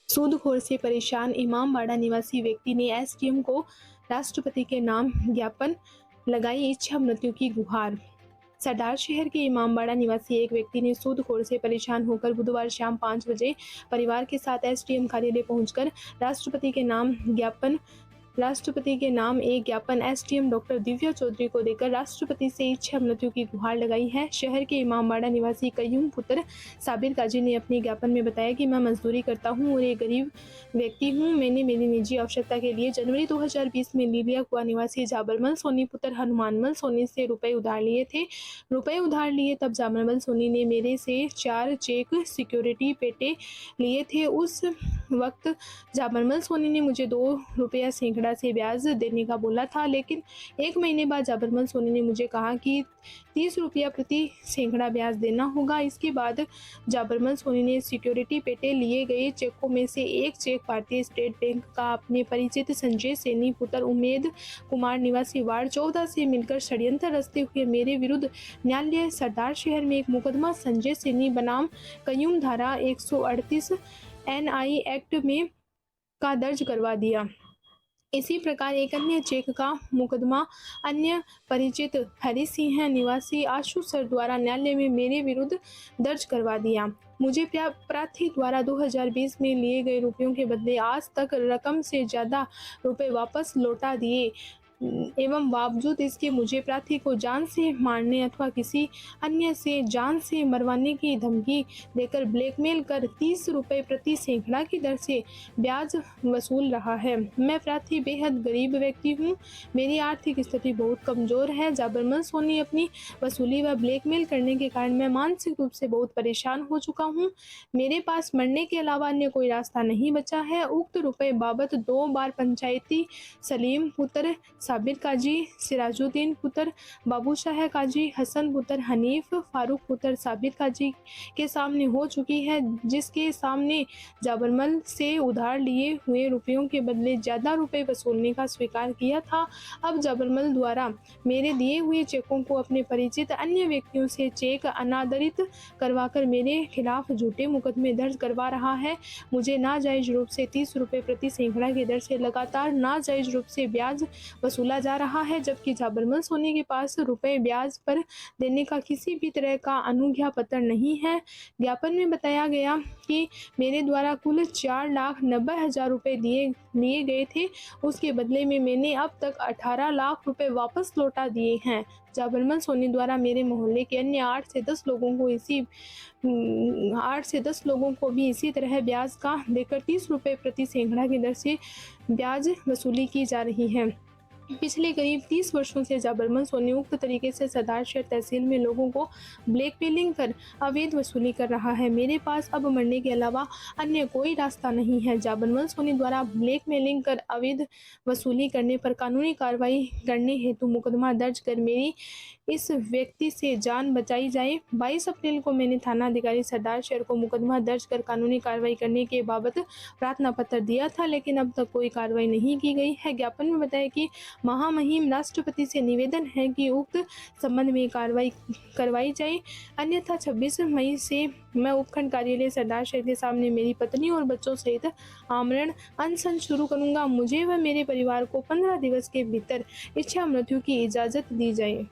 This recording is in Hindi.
सूदखोर से परेशान इमामबाड़ा निवासी व्यक्ति ने एसडीएम को राष्ट्रपति के नाम ज्ञापन लगाई इच्छा मृत्यु की गुहार। सरदार शहर के इमामबाड़ा निवासी एक व्यक्ति ने सूदखोर से परेशान होकर बुधवार शाम 5 बजे परिवार के साथ एसडीएम कार्यालय पहुंचकर राष्ट्रपति के नाम एक ज्ञापन एसडीएम डॉक्टर दिव्या चौधरी को देकर राष्ट्रपति से इच्छा मृत्यु की गुहार लगाई है। शहर के इमामबाड़ा निवासी कयूम पुत्र साबिर काजी ने अपने ज्ञापन में बताया कि मैं मजदूरी करता हूं और एक गरीब व्यक्ति हूं। मैंने मेरी निजी आवश्यकता के लिए जनवरी 2020 में लीलिया कुआ निवासी जाबरमल सोनी पुत्र हनुमानमल सोनी से रुपए उधार लिए तब जाबरमल सोनी ने मेरे से 4 चेक सिक्योरिटी पेटे लिए थे। उस वक्त जाबरमल सोनी ने मुझे 2 रुपया सैकड़ा से ब्याज देने का बोला था, लेकिन 1 महीने बाद जाबरमल सोनी ने मुझे कहा कि 30 रुपया प्रति सैकड़ा ब्याज देना होगा। इसके बाद जाबरमल सोनी ने सिक्योरिटी पेटे लिए गए चेकों में से एक चेक भारतीय स्टेट बैंक का अपने परिचित संजय सैनी पुत्र उमेद कुमार निवासी वार्ड 14 से मिलकर षड्यंत्र रचते हुए मेरे विरुद्ध न्यायालय सरदार शहर में एक मुकदमा संजय सैनी बनाम कयूम धारा 138 एनआई एक्ट में का दर्ज करवा दिया। इसी प्रकार एक अन्य चेक का मुकदमा अन्य परिचित हरि सिंह निवासी आशु सर द्वारा न्यायालय में मेरे विरुद्ध दर्ज करवा दिया। मुझे प्रार्थी द्वारा 2020 में लिए गए रुपयों के बदले आज तक रकम से ज्यादा रुपए वापस लौटा दिए एवं बावजूद इसके मुझे प्रार्थी को जान से मारने अथवा किसी अन्य से जान से मरवाने की धमकी देकर ब्लैकमेल कर 30 रुपए प्रति सैकड़ा की दर से ब्याज वसूल रहा है। मैं प्रार्थी बेहद गरीब व्यक्ति हूँ। मेरी आर्थिक स्थिति बहुत कमजोर है। जाबरमल सोनी अपनी वसूली व ब्लैकमेल करने के कारण मैं मानसिक रूप से बहुत परेशान हो चुका हूँ। मेरे पास मरने के अलावा अन्य कोई रास्ता नहीं बचा है। उक्त रुपए बाबत 2 बार पंचायती सलीम पुत्र साबिर काजी, सिराजुद्दीन पुत्र बाबूशाह काजी, हसन पुत्र हनीफ, फारूक पुत्र साबिर काजी के सामने हो चुकी है, जिसके सामने जाबरमल से उधार लिए हुए रुपयों के बदले ज्यादा रुपए वसूलने का स्वीकार किया था। अब जाबरमल द्वारा मेरे दिए हुए चेकों को अपने परिचित अन्य व्यक्तियों से चेक अनादरित करवाकर मेरे खिलाफ झूठे मुकदमे दर्ज करवा रहा है। मुझे नाजायज रूप से 30 रुपए प्रति सैकड़ा की दर से लगातार नाजायज रूप से ब्याज वसूला जा रहा है, जबकि जाबरमल सोनी के पास रुपए ब्याज पर देने का किसी भी तरह का अनुज्ञा पत्र नहीं है। ज्ञापन में बताया गया कि मेरे द्वारा कुल 4,90,000 रुपए लिए गए थे। उसके बदले में मैंने अब तक 18 लाख रुपए वापस लौटा दिए हैं। जाबरमल सोनी द्वारा मेरे मोहल्ले के अन्य 8 से 10 लोगों को भी इसी तरह ब्याज का देकर 30 रुपए प्रति सैकड़ा की दर से ब्याज वसूली की जा रही है। पिछले करीब 30 वर्षों से जाबरमल सोनी उक्त तरीके से सरदार शहर तहसील में लोगों को ब्लैकमेलिंग कर अवैध वसूली कर रहा है। मेरे पास अब मरने के अलावा अन्य कोई रास्ता नहीं है। जाबरमल सोनी द्वारा ब्लैकमेलिंग कर अवैध वसूली करने पर कानूनी कार्रवाई करने हेतु मुकदमा दर्ज कर मेरी इस व्यक्ति से जान बचाई जाए। 22 अप्रैल को मैंने थाना अधिकारी सरदार शहर को मुकदमा दर्ज कर कानूनी कार्रवाई करने के बाबत प्रार्थना पत्र दिया था, लेकिन अब तक कोई कार्रवाई नहीं की गई है। ज्ञापन में बताया कि महामहिम राष्ट्रपति से निवेदन है कि उक्त संबंध में कार्रवाई करवाई जाए, अन्यथा 26 मई से मैं उपखंड कार्यालय सरदार शहर के सामने मेरी पत्नी और बच्चों सहित आमरण अनशन शुरू करूंगा। मुझे व मेरे परिवार को 15 दिवस के भीतर इच्छा मृत्यु की इजाजत दी जाए।